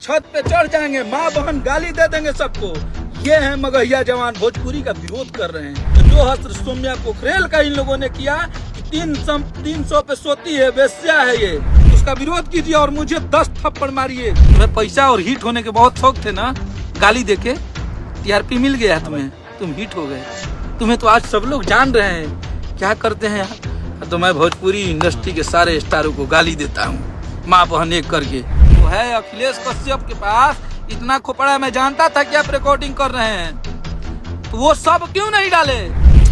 छत पे चढ़ जाएंगे, माँ बहन गाली दे देंगे सबको। ये है मगहिया जवान, भोजपुरी का विरोध कर रहे हैं। तो जो हस्त्र सौम्या पोखरेल का इन लोगों ने किया कि 300 पे सोती है, वेश्या है ये, उसका विरोध कीजिए और मुझे 10 थप्पड़ मारिए। तुम्हें पैसा और हिट होने के बहुत शौक थे ना, गाली देके टीआरपी मिल गया तुम्हें, तुम हिट हो गए। तुम्हें तो आज सब लोग जान रहे हैं क्या करते हैं यार। तो मैं भोजपुरी इंडस्ट्री के सारे स्टारों को गाली देता हूँ, माँ बहन एक करके। तो है अखिलेश कश्यप के पास इतना खोपड़ा, मैं जानता था कि आप रिकॉर्डिंग कर रहे हैं, तो वो सब क्यों नहीं डाले?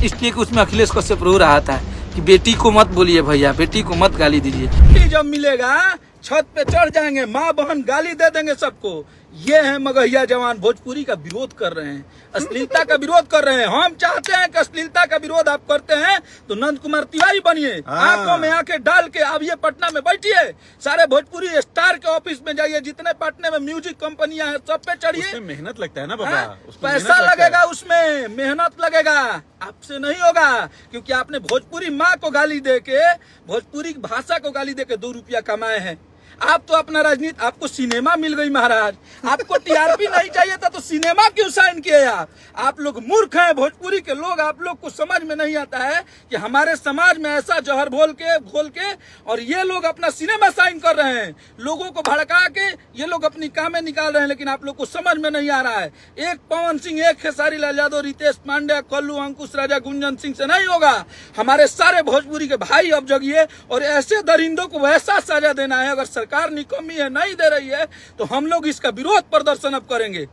इसलिए कि उसमें अखिलेश कश्यप रो रहा था कि बेटी को मत बोलिए भैया, बेटी को मत गाली दीजिए। जब मिलेगा छत पे चढ़ जाएंगे, माँ बहन गाली दे देंगे सबको। ये है मगहिया जवान, भोजपुरी का विरोध कर रहे हैं, अश्लीलता का विरोध कर रहे हैं। हम चाहते हैं कि अश्लीलता का विरोध आप करते हैं तो नंद कुमार तिवारी बनिए, आंखों में आंखें डाल के आप ये पटना में बैठिए, सारे भोजपुरी स्टार के ऑफिस में जाइए, जितने पटने में म्यूजिक कंपनियां हैं सब पे चढ़िए। मेहनत लगता है ना बाबा, पैसा लगेगा, उसमें मेहनत लगेगा, आपसे नहीं होगा। क्योंकि आपने भोजपुरी माँ को गाली दे के, भोजपुरी भाषा को गाली दे के 2 रुपया कमाए हैं। आप तो अपना राजनीति, आपको सिनेमा मिल गई महाराज, आपको टीआरपी नहीं चाहिए था तो सिनेमा क्यों साइन किए आप लोग मूर्ख हैं, भोजपुरी के लोग। आप लोग को समझ में नहीं आता है कि हमारे समाज में ऐसा जहर घोल के और ये लोग अपना सिनेमा साइन कर रहे हैं, लोगों को भड़का के ये लोग अपनी कामें निकाल रहे हैं। लेकिन आप लोग को समझ में नहीं आ रहा है, एक पवन सिंह, एक खेसारी लाल यादव, रितेश पांडे, कल्लू, अंकुश राजा, गुंजन सिंह से नहीं होगा। हमारे सारे भोजपुरी के भाई अब जगिए और ऐसे दरिंदों को वैसा सजा देना है। अगर सरकार निकम्मी है, नहीं दे रही है, तो हम लोग इसका विरोध प्रदर्शन अब करेंगे।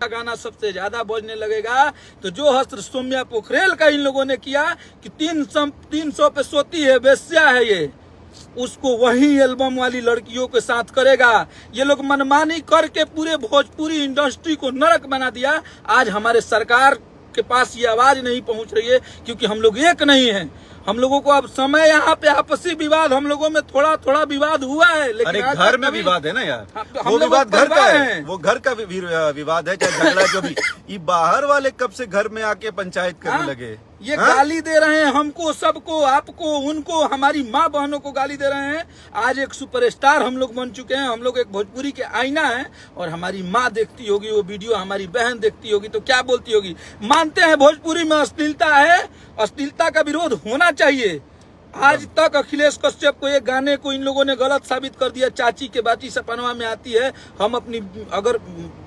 गाना सबसे ज्यादा बजने लगेगा। तो जो हस्त्र सौम्या पोखरेल का इन लोगों ने किया कि 300 पे सोती है, वेश्या है ये, उसको वही एल्बम वाली लड़कियों के साथ करेगा। ये लोग मनमानी करके पूरे भोजपुरी इंडस्ट्री को नरक बना दिया। आज हमारे सरकार के पास ये आवाज नहीं पहुंच रही है क्योंकि हम लोग एक नहीं हैं। हम लोगों को अब समय, यहाँ पे आपसी विवाद हम लोगों में थोड़ा विवाद हुआ है, लेकिन घर में विवाद है ना यार, वो विवाद घर का है, वो घर का विवाद है, चाहे झगड़ा जो भी। ये बाहर वाले कब से घर में आके पंचायत करने लगे? ये गाली दे रहे हैं हमको, सबको, आपको, उनको, हमारी माँ बहनों को गाली दे रहे हैं। आज एक सुपरस्टार हम लोग बन चुके हैं, हम लोग एक भोजपुरी के आईना है और हमारी माँ देखती होगी वो वीडियो, हमारी बहन देखती होगी तो क्या बोलती होगी? मानते हैं भोजपुरी में अश्लीलता है, अश्लीलता का विरोध होना चाहिए। आज तक अखिलेश कश्यप को, एक गाने को इन लोगों ने गलत साबित कर दिया। चाची के बाती सपनवा में आती है, हम अपनी अगर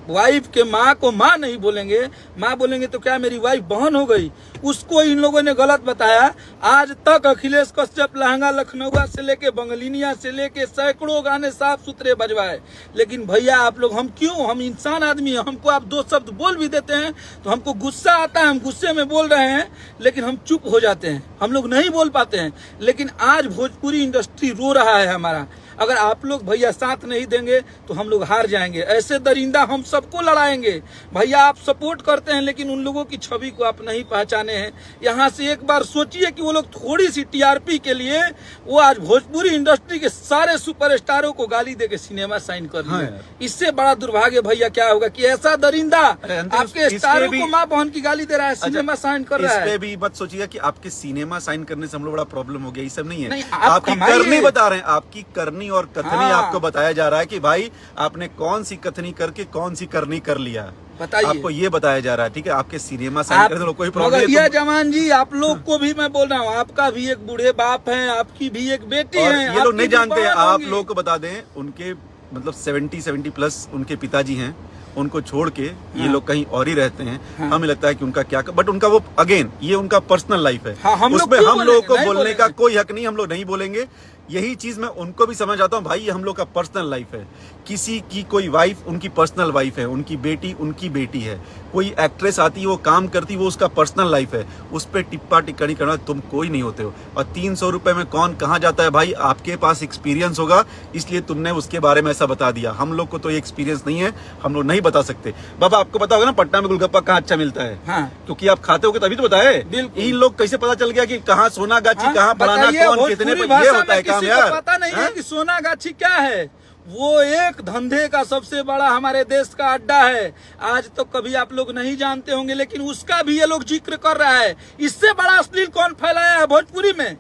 वाइफ के माँ को माँ नहीं बोलेंगे, माँ बोलेंगे तो क्या मेरी वाइफ बहन हो गई? उसको इन लोगों ने गलत बताया। आज तक अखिलेश कश्यप लहंगा लखनऊआ से लेके बंगलिनिया से लेके सैकड़ों गाने साफ सुथरे बजवाए। लेकिन भैया आप लोग, हम क्यों, हम इंसान आदमी हैं, हमको आप 2 शब्द बोल भी देते हैं तो हमको गुस्सा आता है, हम गुस्से में बोल रहे हैं, लेकिन हम चुप हो जाते हैं, हम लोग नहीं बोल पाते हैं। लेकिन आज भोजपुरी इंडस्ट्री रो रहा है हमारा। अगर आप लोग भैया साथ नहीं देंगे तो हम लोग हार जाएंगे। ऐसे दरिंदा हम सबको लड़ाएंगे। भैया आप सपोर्ट करते हैं लेकिन उन लोगों की छवि को आप नहीं पहचाने हैं। यहाँ से एक बार सोचिए कि वो लोग थोड़ी सी टीआरपी के लिए वो आज भोजपुरी इंडस्ट्री के सारे सुपरस्टारों को गाली दे के सिनेमा साइन कर लिए। इससे बड़ा दुर्भाग्य भैया क्या होगा कि ऐसा दरिंदा आपके स्टारों को माँ बहन की गाली दे रहा है, सिनेमा साइन कर रहा है। इस पे भी मत सोचिएगा कि आपके सिनेमा साइन करने से हम लोग बड़ा प्रॉब्लम हो गया, ये सब नहीं है। आपकी करनी बता रहे हैं, आपकी करनी और कथनी आपको बताया जा रहा है कि भाई आपने कौन सी कथनी करके कौन सी करनी कर लिया, बताइए। आपको ये बताया जा रहा है, ठीक है? आपके सिनेमा साइन करने कोई प्रॉब्लम नहीं है। जवान जी, आप लोग को भी मैं बोल रहा हूँ, आपका भी एक बूढ़े बाप है, आपकी भी एक बेटी है। ये लोग नहीं जानते हैं, आप लोग को बता दें, उनके मतलब 70 प्लस उनके पिताजी हैं, उनको छोड़ के ये लोग कहीं और ही रहते हैं। हमें लगता है कि उनका क्या, बट उनका वो अगेन ये उनका पर्सनल लाइफ है, उसमें हम लोगों को बोलने का कोई हक नहीं, हम लोग नहीं बोलेंगे। यही चीज मैं उनको भी समझ आता हूँ, भाई ये हम लोग का पर्सनल लाइफ है। किसी की कोई वाइफ उनकी पर्सनल वाइफ है, उनकी बेटी उनकी बेटी है, कोई एक्ट्रेस आती है वो काम करती, वो उसका पर्सनल लाइफ है, उस पर टिप्पा टिप्पणी करना तुम कोई नहीं होते हो। और 300 रुपए में कौन कहाँ जाता है भाई? आपके पास एक्सपीरियंस होगा इसलिए तुमने उसके बारे में ऐसा बता दिया। हम लोग को तो ये एक्सपीरियंस नहीं है, हम लोग नहीं बता सकते। बाबा आपको पता होगा ना पटना में गोलगप्पा कहाँ अच्छा मिलता है? क्योंकि आप खाते होगे तभी तो बताए। इन लोग कैसे पता चल गया कि कहाँ सोनागाछी, कहाँ फलाना, कौन कितने पे? ये होता है काम यार, पता नहीं है कि सोनागाछी क्या है। वो एक धंधे का सबसे बड़ा हमारे देश का अड्डा है। आज तो कभी आप लोग नहीं जानते होंगे, लेकिन उसका भी ये लोग जिक्र कर रहा है। इससे बड़ा अश्लील कौन फैलाया है भोजपुरी में?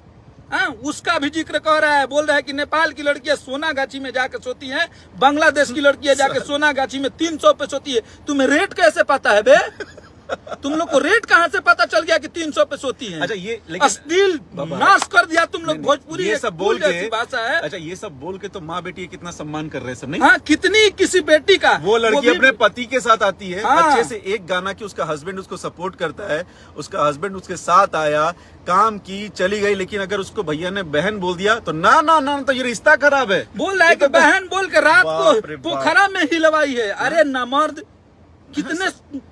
हाँ, उसका भी जिक्र कर रहा है। बोल रहा है कि नेपाल की लड़कियां सोनागाछी में जाकर सोती हैं, बांग्लादेश की लड़कियां जाकर सोनागाछी में 300 पे सोती है। तुम्हें रेट कैसे पता है बे? तुम लोग को रेट कहाँ से पता चल गया कि 300 पे सोती है? अच्छा, ये लेकिन अश्लील नाश कर दिया तुम लोग। भोजपुरी ये सब बोल के भाषा है। अच्छा, ये सब बोल के तो माँ बेटी कितना सम्मान कर रहे हैं सब, नहीं? हाँ, कितनी किसी बेटी का वो लड़की अपने पति के साथ आती है, हाँ। अच्छे से एक गाना की उसका हस्बैंड उसको सपोर्ट करता है, उसका हस्बैंड उसके साथ आया, काम की, चली गई। लेकिन अगर उसको भैया ने बहन बोल दिया तो ना ना ना, तो ये रिश्ता खराब है। बोल रहा है कि बहन बोल के रात बाप रे को बाप। पोखरा में हिलवाई है। अरे नामर्द, कितने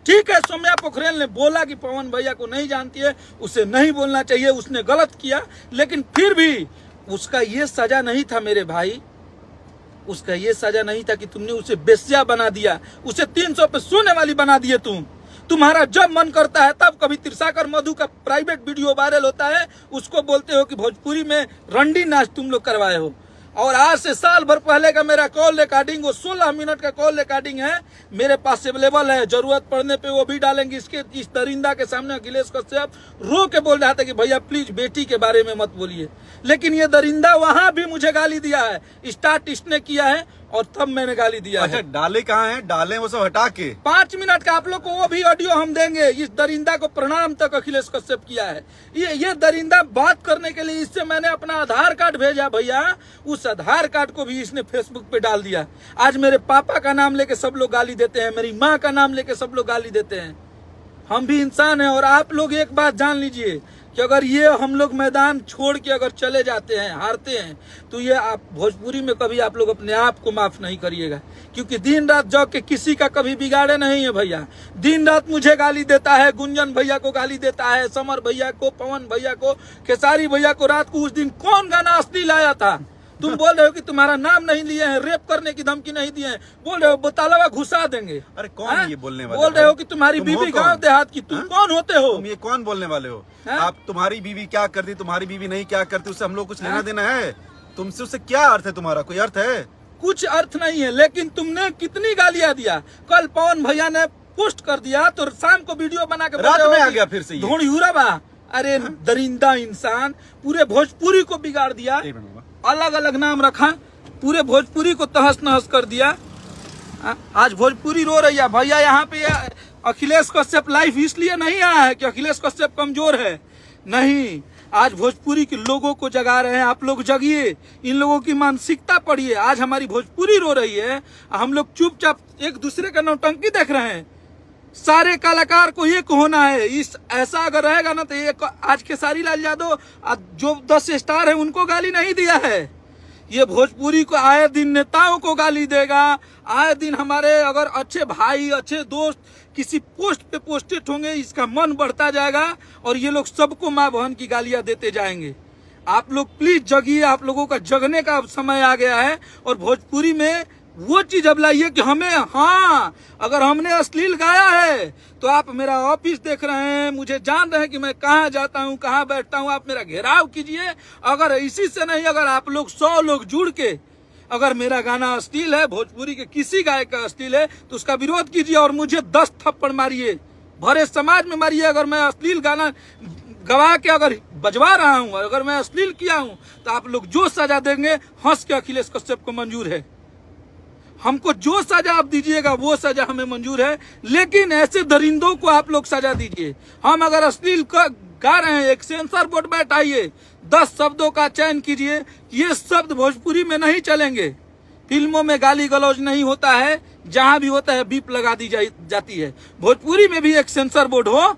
ठीक है। सौम्या पोखरेल ने बोला कि पवन भैया को नहीं जानती है, उसे नहीं बोलना चाहिए, उसने गलत किया। लेकिन फिर भी उसका ये सजा नहीं था मेरे भाई, उसका ये सजा नहीं था कि तुमने उसे बेस्या बना दिया, उसे 300 पे सोने वाली बना दिए तुम। तुम्हारा जब मन करता है तब कभी तिरसाकर मधु का प्राइवेट वीडियो वायरल होता है, उसको बोलते हो कि भोजपुरी में रंडी नाच तुम लोग करवाए हो। और आज से साल भर पहले का मेरा कॉल रिकॉर्डिंग, वो 16 मिनट का कॉल रिकॉर्डिंग है, मेरे पास अवेलेबल है। जरूरत पड़ने पे वो भी डालेंगे। इसके इस दरिंदा के सामने अखिलेश कश्यप रो के बोल रहा था कि भैया प्लीज बेटी के बारे में मत बोलिए। लेकिन ये दरिंदा वहां भी मुझे गाली दिया है। स्टार्ट इसने किया है और तब मैंने गाली दिया अच्छा, है। डाले कहाँ हैं? डाले वो सब हटा के 5 मिनट का आप लोग को वो भी ऑडियो हम देंगे। इस दरिंदा को प्रणाम तक अखिलेश कश्यप किया है। ये दरिंदा बात करने के लिए, इससे मैंने अपना आधार कार्ड भेजा भैया, उस आधार कार्ड को भी इसने फेसबुक पे डाल दिया। आज मेरे पापा का नाम लेके सब लोग गाली देते हैं, मेरी माँ का नाम लेके सब लोग गाली देते हैं। हम भी इंसान हैं। और आप लोग एक बात जान लीजिए कि अगर ये हम लोग मैदान छोड़ के अगर चले जाते हैं, हारते हैं, तो ये आप भोजपुरी में कभी आप लोग अपने आप को माफ नहीं करिएगा। क्योंकि दिन रात जग के किसी का कभी बिगाड़े नहीं है भैया। दिन रात मुझे गाली देता है, गुंजन भैया को गाली देता है, समर भैया को, पवन भैया को, खेसारी भैया को। रात को उस दिन कौन गाना असली लाया था? तुम बोल रहे हो कि तुम्हारा नाम नहीं लिए हैं, रेप करने की धमकी नहीं दिए हैं, बोल रहे हो बोतालवा घुसा देंगे। अरे कौन है ये बोलने वाले? बोल रहे हो कि तुम्हारी बीवी गांव देहात की, तुम कौन होते हो? तुम ये कौन बोलने वाले हो? हाँ? आप तुम्हारी बीवी क्या करती, तुम्हारी बीवी नहीं क्या करती, उससे हम लोग कुछ लेना देना है? तुमसे उससे क्या अर्थ है? तुम्हारा कोई अर्थ है? कुछ अर्थ नहीं है। लेकिन तुमने कितनी गालियां दिया। कल पवन भैया ने पोस्ट कर दिया तो शाम को वीडियो बना के रात में आ गया फिर से ये। ढोंढियूरा बा। अरे दरिंदा इंसान, पूरे भोजपुरी को बिगाड़ दिया। अलग अलग नाम रखा, पूरे भोजपुरी को तहस नहस कर दिया। आज भोजपुरी रो रही है भैया। यहाँ पे अखिलेश कश्यप लाइव इसलिए नहीं आया है कि अखिलेश कश्यप कमजोर है, नहीं। आज भोजपुरी के लोगों को जगा रहे हैं। आप लोग जगिए, इन लोगों की मानसिकता पढ़िए। आज हमारी भोजपुरी रो रही है, हम लोग चुपचाप एक दूसरे का नौटंकी देख रहे हैं। सारे कलाकार को एक होना है। इस ऐसा अगर रहेगा ना तो एक आज खेसारी लाल यादव जो 10 स्टार है उनको गाली नहीं दिया है। ये भोजपुरी को आए दिन नेताओं को गाली देगा। आए दिन हमारे अगर अच्छे भाई, अच्छे दोस्त किसी पोस्ट पे पोस्टेड होंगे, इसका मन बढ़ता जाएगा और ये लोग सबको माँ बहन की गालियां देते जाएंगे। आप लोग प्लीज जगिए। आप लोगों का जगने का समय आ गया है। और भोजपुरी में वो चीज अब लाइए कि हमें, हाँ, अगर हमने अश्लील गाया है तो आप मेरा ऑफिस देख रहे हैं, मुझे जान रहे हैं कि मैं कहाँ जाता हूँ, कहाँ बैठता हूँ, आप मेरा घेराव कीजिए। अगर इसी से नहीं, अगर आप लोग 100 लोग जुड़ के अगर मेरा गाना अश्लील है, भोजपुरी के किसी गायक का अश्लील है, तो उसका विरोध कीजिए और मुझे 10 थप्पड़ मारिए, भरे समाज में मारिए। अगर मैं अश्लील गाना गवा के अगर बजवा रहा हूँ, अगर मैं अश्लील किया हूँ, तो आप लोग जो सजा देंगे हंस के अखिलेश कश्यप को मंजूर है। हमको जो सजा आप दीजिएगा वो सजा हमें मंजूर है। लेकिन ऐसे दरिंदों को आप लोग सजा दीजिए। हम अगर अश्लील गा रहे हैं, एक सेंसर बोर्ड बैठाइए, 10 शब्दों का चयन कीजिए। ये शब्द भोजपुरी में नहीं चलेंगे। फिल्मों में गाली गलौज नहीं होता है, जहां भी होता है बीप लगा दी जाती है। भोजपुरी में भी एक सेंसर बोर्ड हो,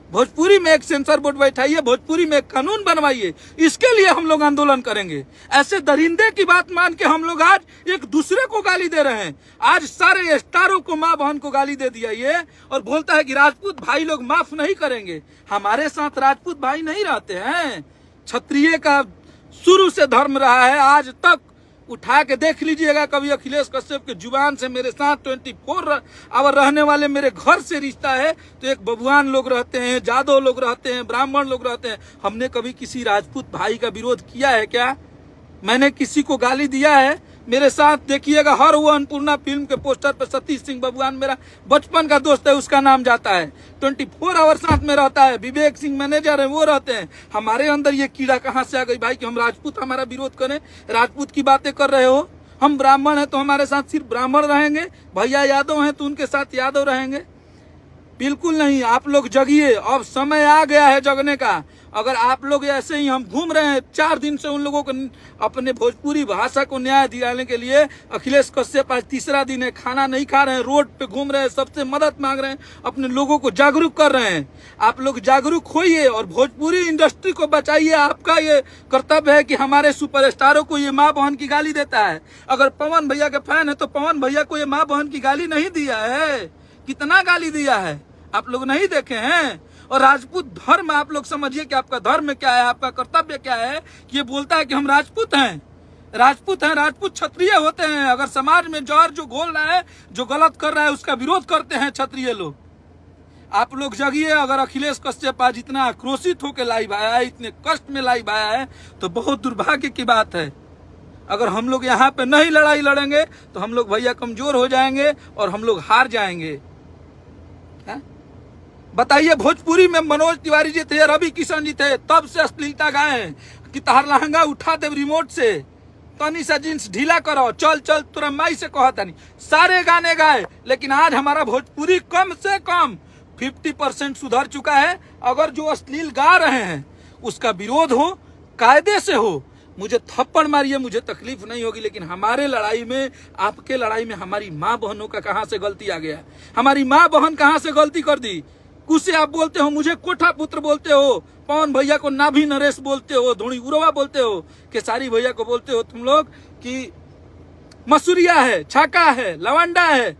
भोजपुरी में एक सेंसर बोर्ड बैठाइए, भोजपुरी में एक कानून बनवाइए। इसके लिए हम लोग आंदोलन करेंगे। ऐसे दरिंदे की बात मान के हम लोग आज एक दूसरे को गाली दे रहे हैं। आज सारे स्टारों को, माँ बहन को गाली दे दिया ये, और बोलता है कि राजपूत भाई लोग माफ नहीं करेंगे। हमारे साथ राजपूत भाई नहीं रहते हैं। क्षत्रिय का शुरू से धर्म रहा है, आज तक उठा के देख लीजिएगा। कभी अखिलेश कश्यप के जुबान से मेरे साथ 24 आवर रहने वाले मेरे घर से रिश्ता है तो एक बबुआन लोग रहते हैं, जादव लोग रहते हैं, ब्राह्मण लोग रहते हैं। हमने कभी किसी राजपूत भाई का विरोध किया है क्या? मैंने किसी को गाली दिया है? मेरे साथ देखिएगा हर वो अन्नपूर्णा फिल्म के पोस्टर पे सतीश सिंह बबुआन मेरा बचपन का दोस्त है, उसका नाम जाता है। 24 आवर साथ में रहता है। विवेक सिंह मैनेजर है, वो रहते हैं। हमारे अंदर ये कीड़ा कहाँ से आ गई भाई कि हम राजपूत हमारा विरोध करें? राजपूत की बातें कर रहे हो। हम ब्राह्मण हैं तो हमारे साथ सिर्फ ब्राह्मण रहेंगे, भैया यादव हैं तो उनके साथ यादव रहेंगे? बिल्कुल नहीं। आप लोग जगिए, अब समय आ गया है जगने का। अगर आप लोग ऐसे ही, हम घूम रहे हैं 4 दिन से उन लोगों को अपने भोजपुरी भाषा को न्याय दिलाने के लिए। अखिलेश कश्यप आज तीसरा दिन है, खाना नहीं खा रहे हैं, रोड पे घूम रहे हैं, सबसे मदद मांग रहे हैं, अपने लोगों को जागरूक कर रहे हैं। आप लोग जागरूक होइए और भोजपुरी इंडस्ट्री को बचाइए। आपका ये कर्तव्य है कि हमारे सुपरस्टारों को ये माँ बहन की गाली देता है। अगर पवन भैया के फैन है तो पवन भैया को ये माँ बहन की गाली नहीं दिया है? कितना गाली दिया है आप लोग नहीं देखे हैं? और राजपूत धर्म आप लोग समझिए कि आपका धर्म क्या है, आपका कर्तव्य क्या है। कि ये बोलता है कि हम राजपूत हैं, राजपूत हैं, राजपूत क्षत्रिय होते हैं। अगर समाज में जहर जो घोल रहा है, जो गलत कर रहा है, उसका विरोध करते हैं क्षत्रिय लोग। आप लोग जगिए। अगर अखिलेश कश्यप आज इतना आक्रोशित होकर लाइव आया है, इतने कष्ट में लाइव आया है, तो बहुत दुर्भाग्य की बात है। अगर हम लोग यहाँ पे नहीं लड़ाई लड़ेंगे तो हम लोग भैया कमजोर हो जाएंगे और हम लोग हार जाएंगे। बताइए, भोजपुरी में मनोज तिवारी जी थे, रवि किशन जी थे, तब से अश्लीलता गाए कि तहार लहंगा उठा दे रिमोट से, तनी सा जींस ढीला करो, चल चल तुरा माई से कहता नहीं, सारे गाने गाए। लेकिन आज हमारा भोजपुरी कम से कम 50% सुधर चुका है। अगर जो अश्लील गा रहे हैं उसका विरोध हो, कायदे से हो, मुझे थप्पड़ मारिए, मुझे तकलीफ नहीं होगी। लेकिन हमारे लड़ाई में, आपके लड़ाई में हमारी माँ बहनों का कहाँ से गलती आ गया? हमारी माँ बहन कहाँ से गलती कर दी? कुछ से आप बोलते हो, मुझे कोठा पुत्र बोलते हो, पवन भैया को नाभी नरेश बोलते हो, धोनी उरवा बोलते हो, केसारी भैया को बोलते हो तुम लोग कि मसूरिया है, छाका है, लवंडा है,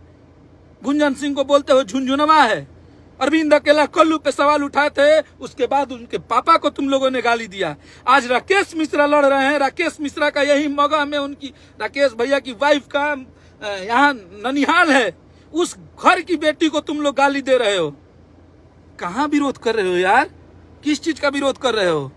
गुंजन सिंह को बोलते हो झुंझुनवा है। अरविंद अकेला कल्लू पे सवाल उठाए थे, उसके बाद उनके पापा को तुम लोगों ने गाली दिया। आज राकेश मिश्रा लड़ रहे हैं, राकेश मिश्रा का यही मगह में उनकी, राकेश भैया की वाइफ का यहाँ ननिहाल है, उस घर की बेटी को तुम लोग गाली दे रहे हो। कहाँ विरोध कर रहे हो यार? किस चीज का विरोध कर रहे हो?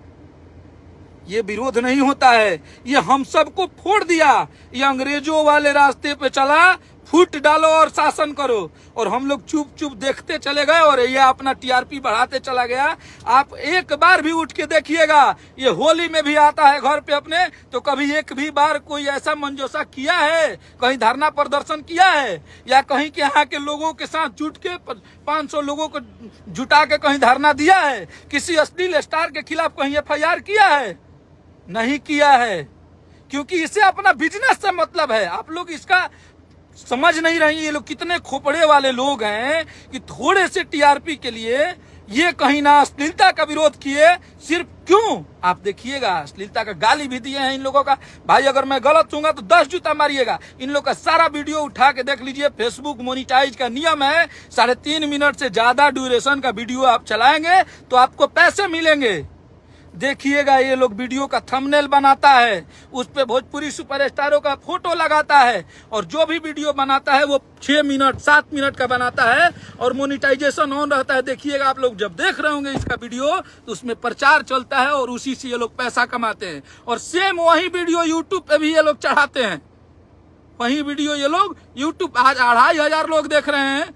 ये विरोध नहीं होता है, ये हम सबको फोड़ दिया। ये अंग्रेजों वाले रास्ते पे चला, फूट डालो और शासन करो, और हम लोग चुप चुप देखते चले गए और ये अपना टीआरपी बढ़ाते चला गया। आप एक बार भी उठ के देखिएगा, ये होली में भी आता है घर पे अपने, तो कभी एक भी बार कोई ऐसा मंजोसा किया है, कहीं धरना प्रदर्शन किया है, या कहीं के यहाँ के लोगों के साथ जुट के 500 लोगों को जुटा के कहीं धरना दिया है? किसी अश्लील स्टार के खिलाफ कहीं FIR किया है? नहीं किया है, क्योंकि इसे अपना बिजनेस से मतलब है। आप लोग इसका समझ नहीं रही। ये लोग कितने खोपड़े वाले लोग हैं कि थोड़े से टीआरपी के लिए ये कहीं ना अश्लीलता का विरोध किए। सिर्फ क्यों? आप देखिएगा, अश्लीलता का गाली भी दिए हैं इन लोगों का। भाई अगर मैं गलत हूँगा तो 10 जूता मारिएगा। इन लोग का सारा वीडियो उठा के देख लीजिए। फेसबुक मोनिटाइज का नियम है, 3.5 मिनट से ज्यादा ड्यूरेशन का वीडियो आप चलाएंगे तो आपको पैसे मिलेंगे। देखिएगा, ये लोग वीडियो का थंबनेल बनाता है, उस पे भोजपुरी सुपरस्टारों का फोटो लगाता है, और जो भी वीडियो बनाता है वो 6 मिनट 7 मिनट का बनाता है और मोनिटाइजेशन ऑन रहता है। देखिएगा, आप लोग जब देख रहे होंगे इसका वीडियो तो उसमें प्रचार चलता है और उसी से ये लोग पैसा कमाते हैं। और सेम वही वीडियो यूट्यूब पे भी ये लोग चढ़ाते हैं। वही वीडियो ये लोग यूट्यूब, आज 2500 लोग देख रहे हैं,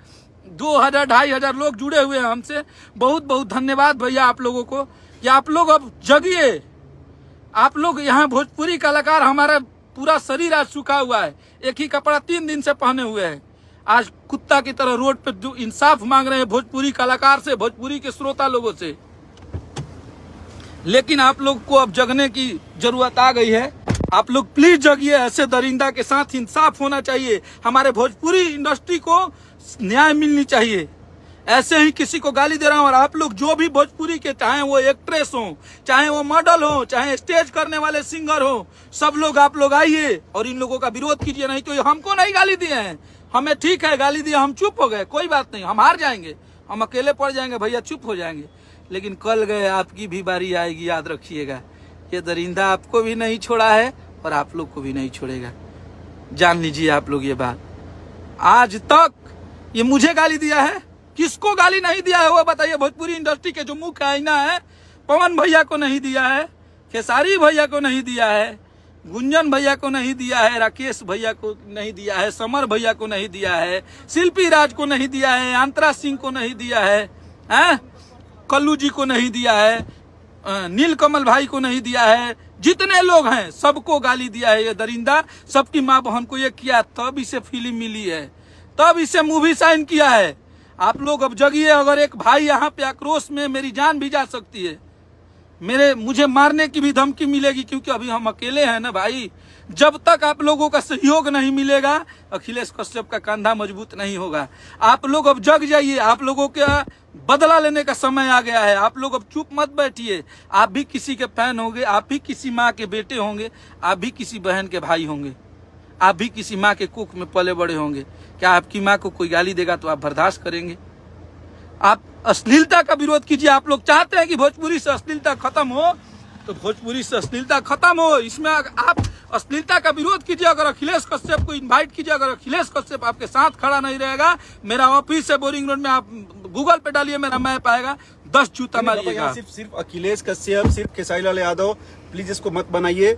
2000-2500 लोग जुड़े हुए हैं हमसे। बहुत बहुत धन्यवाद भैया आप लोगों को। या आप लोग अब जगिए। आप लोग यहाँ भोजपुरी कलाकार, हमारा पूरा शरीर आज सूखा हुआ है, एक ही कपड़ा 3 दिन से पहने हुए हैं। आज कुत्ता की तरह रोड पे इंसाफ मांग रहे हैं भोजपुरी कलाकार से, भोजपुरी के श्रोता लोगों से। लेकिन आप लोग को अब जगने की जरूरत आ गई है। आप लोग प्लीज जगिए। ऐसे दरिंदा के साथ इंसाफ होना चाहिए। हमारे भोजपुरी इंडस्ट्री को न्याय मिलनी चाहिए। ऐसे ही किसी को गाली दे रहा हूं। और आप लोग जो भी भोजपुरी के, चाहे वो एक्ट्रेस हो, चाहे वो मॉडल हो, चाहे स्टेज करने वाले सिंगर हो, सब लोग आप लोग आइए और इन लोगों का विरोध कीजिए। नहीं तो हमको नहीं गाली दिए हैं, हमें ठीक है गाली दिए, हम चुप हो गए, कोई बात नहीं, हम हार जाएंगे, हम अकेले पड़ जाएंगे भैया, चुप हो जाएंगे। लेकिन कल गए आपकी भी बारी आएगी, याद रखिएगा। ये दरिंदा आपको भी नहीं छोड़ा है और आप लोग को भी नहीं छोड़ेगा, जान लीजिए आप लोग ये बात। आज तक ये मुझे गाली दिया है, किसको गाली नहीं दिया है वो बताइए। भोजपुरी इंडस्ट्री के जो मुख्य आईना है, पवन भैया को नहीं दिया है, खेसारी भैया को नहीं दिया है, गुंजन भैया को नहीं दिया है, राकेश भैया को नहीं दिया है, समर भैया को नहीं दिया है, शिल्पी राज को नहीं दिया है, अंतरा सिंह को नहीं दिया है, कल्लू जी को नहीं दिया है, नील कमल भाई को नहीं दिया है, जितने लोग हैं सबको गाली दिया है ये दरिंदा। सबकी माँ बहन को ये किया, तब इसे फिल्म मिली है, तब इसे मूवी साइन किया है। आप लोग अब जगिए, अगर एक भाई यहाँ पे आक्रोश में मेरी जान भी जा सकती है, मुझे मारने की भी धमकी मिलेगी, क्योंकि अभी हम अकेले हैं ना भाई। जब तक आप लोगों का सहयोग नहीं मिलेगा, अखिलेश कश्यप का कंधा मजबूत नहीं होगा। आप लोग अब जग जाइए, आप लोगों का बदला लेने का समय आ गया है। आप लोग अब चुप मत बैठिए। आप भी किसी के फैन होंगे, आप भी किसी माँ के बेटे होंगे, आप भी किसी बहन के भाई होंगे, आप भी किसी माँ के कुख में पले बड़े होंगे। क्या आपकी माँ को कोई गाली देगा तो आप बर्दाश्त करेंगे? आप अश्लीलता का विरोध कीजिए। आप लोग चाहते हैं कि भोजपुरी से अश्लीलता खत्म हो, तो भोजपुरी से अश्लीलता खत्म हो, इसमें आप अश्लीलता का विरोध कीजिए। अगर अखिलेश कश्यप को इनवाइट कीजिए। अगर अखिलेश कश्यप आपके साथ खड़ा नहीं रहेगा, मेरा ऑफिस है बोरिंग रोड में, आप गूगल पे डालिए, मेरा मैप आएगा, 10 जूता मारिएगा। सिर्फ अखिलेश कश्यप, सिर्फ खेसारी लाल यादव, प्लीज इसको मत बनाइए।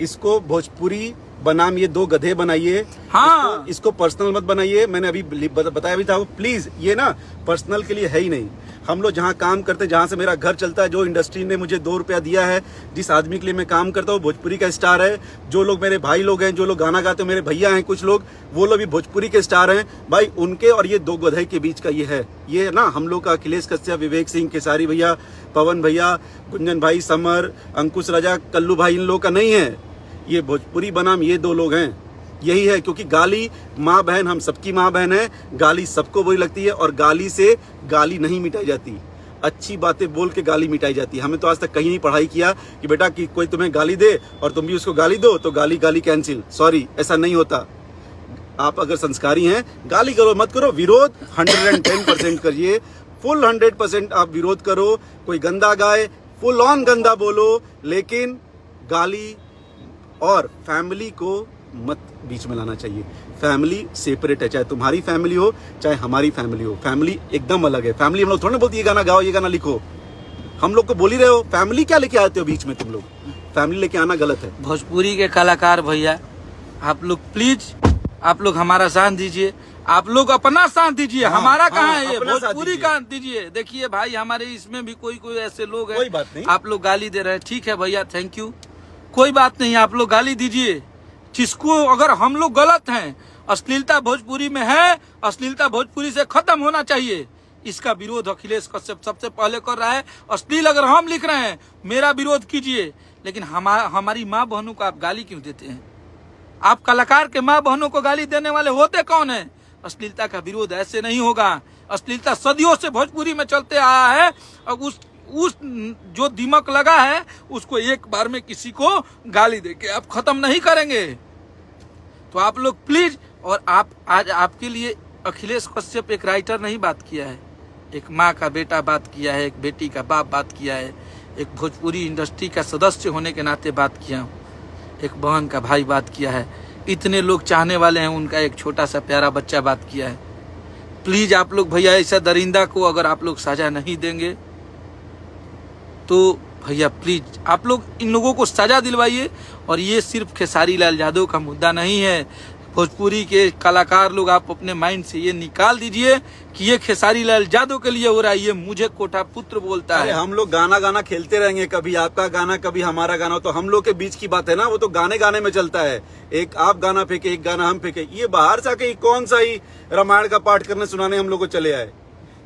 इसको भोजपुरी बनाम ये दो गधे बनाइए। हाँ, इसको पर्सनल मत बनाइए। मैंने अभी बताया भी था, प्लीज ये ना पर्सनल के लिए है ही नहीं। हम लोग जहाँ काम करते, जहाँ से मेरा घर चलता है, जो इंडस्ट्री ने मुझे 2 रुपया दिया है, जिस आदमी के लिए मैं काम करता हूँ, भोजपुरी का स्टार है। जो लोग मेरे भाई लोग हैं, जो लोग गाना गाते हैं, मेरे भैया हैं कुछ लोग, वो लोग भी भोजपुरी के स्टार हैं भाई। उनके और ये दो गधे के बीच का ये है, ये ना हम लोग का अखिलेश कश्यप, विवेक सिंह, खेसारी भैया, पवन भैया, गुंजन भाई, समर, अंकुश राजा, कल्लू भाई, इन लोगों का नहीं है। ये भोजपुरी बनाम ये 2 लोग हैं, यही है। क्योंकि गाली, माँ बहन, हम सबकी माँ बहन है, गाली सबको बुरी लगती है, और गाली से गाली नहीं मिटाई जाती। अच्छी बातें बोल के गाली मिटाई जाती है। हमें तो आज तक कहीं नहीं पढ़ाई किया कि बेटा कि कोई तुम्हें गाली दे और तुम भी उसको गाली दो तो गाली गाली कैंसिल। सॉरी, ऐसा नहीं होता। आप अगर संस्कारी हैं, गाली करो मत करो, विरोध 110% करिए, फुल 100% आप विरोध करो। कोई गंदा गाए, फुल ऑन गंदा बोलो, लेकिन गाली और फैमिली को मत बीच में लाना चाहिए। फैमिली सेपरेट है, चाहे तुम्हारी फैमिली हो चाहे हमारी फैमिली हो, फैमिली एकदम अलग है। फैमिली हम लोग थोड़ा बोलती है ये गाना गाओ, ये गाना लिखो। हम लोग को बोल ही रहे हो, फैमिली क्या लेके आते हो बीच में? तुम लोग फैमिली लेके आना गलत है। भोजपुरी के कलाकार भैया, आप लोग प्लीज, आप लोग हमारा साथ दीजिए, आप लोग अपना साथ दीजिए। हाँ, हमारा कहाँ है, ये अपना साथ भोजपुरी का दीजिए। देखिए भाई, हमारे इसमें भी कोई ऐसे लोग हैं, कोई बात नहीं, आप लोग गाली दे रहे हैं, ठीक है भैया, थैंक यू, कोई बात नहीं, आप लोग गाली दीजिए। जिसको, अगर हम लोग गलत हैं, अश्लीलता भोजपुरी में है, अश्लीलता भोजपुरी से खत्म होना चाहिए, इसका विरोध अखिलेश कश्यप सबसे पहले कर रहा है। अश्लील अगर हम लिख रहे हैं, मेरा विरोध कीजिए, लेकिन हमारी माँ बहनों को आप गाली क्यों देते हैं? आप कलाकार के माँ बहनों को गाली देने वाले होते कौन है? अश्लीलता का विरोध ऐसे नहीं होगा। अश्लीलता सदियों से भोजपुरी में चलते आया है, और उस जो दिमाग लगा है उसको एक बार में किसी को गाली देके आप खत्म नहीं करेंगे। तो आप लोग प्लीज, और आप आज आपके लिए अखिलेश कश्यप एक राइटर नहीं बात किया है, एक माँ का बेटा बात किया है, एक बेटी का बाप बात किया है, एक भोजपुरी इंडस्ट्री का सदस्य होने के नाते बात किया हूँ, एक बहन का भाई बात किया है, इतने लोग चाहने वाले हैं, उनका एक छोटा सा प्यारा बच्चा बात किया है। प्लीज आप लोग भैया, ऐसा दरिंदा को अगर आप लोग सजा नहीं देंगे तो भैया प्लीज आप लोग इन लोगों को सजा दिलवाइए। और ये सिर्फ खेसारी लाल यादव का मुद्दा नहीं है, भोजपुरी के कलाकार लोग, आप अपने माइंड से ये निकाल दीजिए कि ये खेसारी लाल यादव के लिए हो रहा है, ये मुझे कोटा पुत्र बोलता है। हम लोग गाना खेलते रहेंगे, कभी आपका गाना कभी हमारा गाना, तो हम लोग के बीच की बात है ना, वो तो गाने में चलता है। एक आप गाना फेंके, एक गाना हम फेंके, ये बाहर से आके कौन सा ही रामायण का पाठ करने सुनाने हम लोग को चले आए।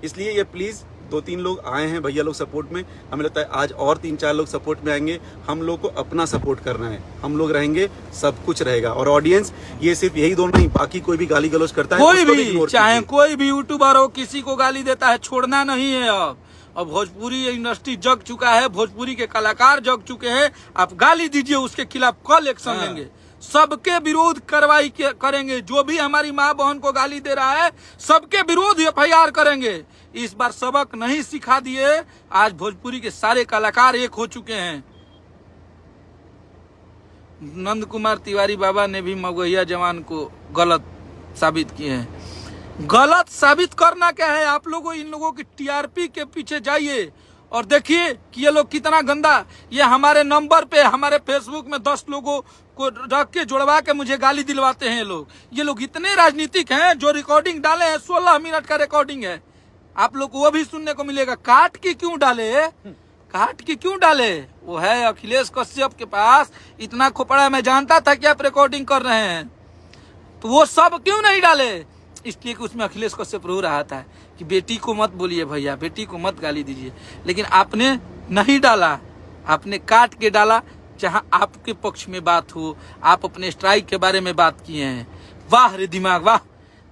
इसलिए ये प्लीज 2-3 लोग आए हैं भैया लोग सपोर्ट में, हमें लगता है आज और 3-4 लोग सपोर्ट में आएंगे। हम लोग को अपना सपोर्ट करना है, हम लोग रहेंगे, सब कुछ रहेगा। और ऑडियंस, ये सिर्फ यही दोनों नहीं, बाकी कोई भी गाली गलौज करता है, कोई भी, चाहे कोई भी यूट्यूबर हो, किसी को गाली देता है, छोड़ना नहीं है। अब भोजपुरी इंडस्ट्री जग चुका है, भोजपुरी के कलाकार जग चुके हैं, आप गाली दीजिए, उसके खिलाफ कल एक्शन लेंगे, सबके विरोध कार्रवाई करेंगे। जो भी हमारी माँ बहन को गाली दे रहा है, सबके विरोध FIR करेंगे। इस बार सबक नहीं सिखा दिए, आज भोजपुरी के सारे कलाकार एक हो चुके हैं। नंद कुमार तिवारी बाबा ने भी मगहिया जवान को गलत साबित किए हैं। गलत साबित करना क्या है? आप लोगों इन लोगों की TRP के पीछे जाइए और देखिए कि ये लोग कितना गंदा, ये हमारे नंबर पे हमारे फेसबुक में 10 लोगों को रख के जुड़वा के मुझे गाली दिलवाते हैं ये लोग इतने राजनीतिक हैं। जो रिकॉर्डिंग डाले हैं 16 मिनट का रिकॉर्डिंग है, आप लोग को वो भी सुनने को मिलेगा। काट के क्यों डाले, काट के क्यों डाले? वो है अखिलेश कश्यप के पास इतना खोपड़ा, मैं जानता था कि आप रिकॉर्डिंग कर रहे हैं, तो वो सब क्यों नहीं डाले? इसलिए कि उसमें अखिलेश कश्यप रो रहा था कि बेटी को मत बोलिए भैया, बेटी को मत गाली दीजिए, लेकिन आपने नहीं डाला, आपने काट के डाला जहां आपके पक्ष में बात हो। आप अपने स्ट्राइक के बारे में बात किए हैं। वाह रे दिमाग वाह।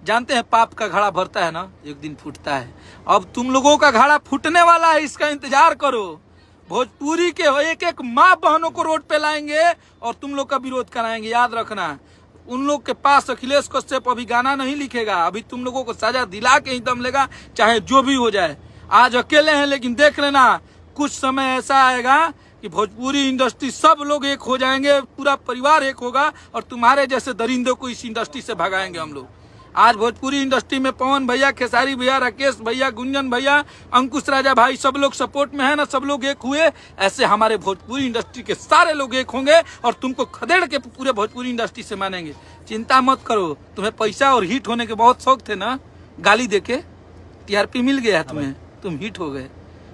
जानते हैं पाप का घड़ा भरता है ना, एक दिन फूटता है। अब तुम लोगों का घड़ा फूटने वाला है, इसका इंतजार करो। भोजपुरी के एक एक माँ बहनों को रोड पे लाएंगे और तुम लोग का विरोध कराएंगे, याद रखना। उन लोग के पास अखिलेश कश्यप अभी गाना नहीं लिखेगा, अभी तुम लोगों को सजा दिला के ही दम लेगा, चाहे जो भी हो जाए। आज अकेले हैं, लेकिन देख लेना कुछ समय ऐसा आएगा कि भोजपुरी इंडस्ट्री सब लोग एक हो जाएंगे, पूरा परिवार एक होगा और तुम्हारे जैसे दरिंदों को इस इंडस्ट्री से भगाएंगे हम लोग। आज भोजपुरी इंडस्ट्री में पवन भैया, खेसारी भैया, राकेश भैया, गुंजन भैया, अंकुश राजा भाई सब लोग सपोर्ट में है ना, सब लोग एक हुए। ऐसे हमारे भोजपुरी इंडस्ट्री के सारे लोग एक होंगे और तुमको खदेड़ के पूरे भोजपुरी इंडस्ट्री से मानेंगे। चिंता मत करो, तुम्हें पैसा और हिट होने के बहुत शौक थे ना, गाली देके टीआरपी मिल गया तुम्हें, तुम हिट हो गए।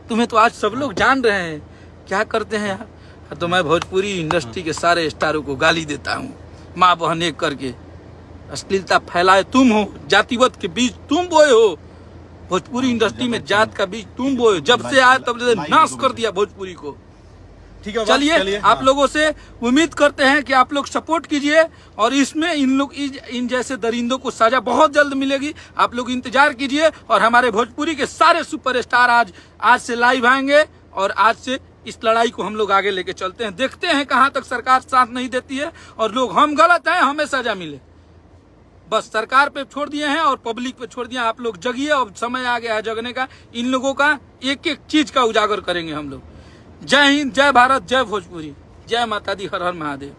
तुम्हें तो आज सब लोग जान रहे हैं क्या करते हैं यार। तो मैं भोजपुरी इंडस्ट्री के सारे स्टारों को गाली देता हूँ, माँ बहन एक करके। अश्लीलता फैलाए तुम हो, जातिवाद के बीज तुम बोए हो, भोजपुरी इंडस्ट्री में जात का बीज तुम बोए। जब से आए तब से नाश कर दिया भोजपुरी को। ठीक है, चलिए आप लोगों से उम्मीद करते हैं कि आप लोग सपोर्ट कीजिए और इसमें इन जैसे दरिंदों को सजा बहुत जल्द मिलेगी। आप लोग इंतजार कीजिए और हमारे भोजपुरी के सारे सुपरस्टार आज से लाइव आएंगे और आज से इस लड़ाई को हम लोग आगे लेके चलते हैं। देखते हैं कहां तक सरकार साथ नहीं देती है और लोग हम गलत हैं, हमें सजा मिले। बस सरकार पे छोड़ दिए हैं और पब्लिक पे छोड़ दिया। आप लोग जगिए, अब समय आ गया है जगने का। इन लोगों का एक एक चीज का उजागर करेंगे हम लोग। जय हिंद, जय भारत, जय भोजपुरी, जय माता दी, हर हर महादेव।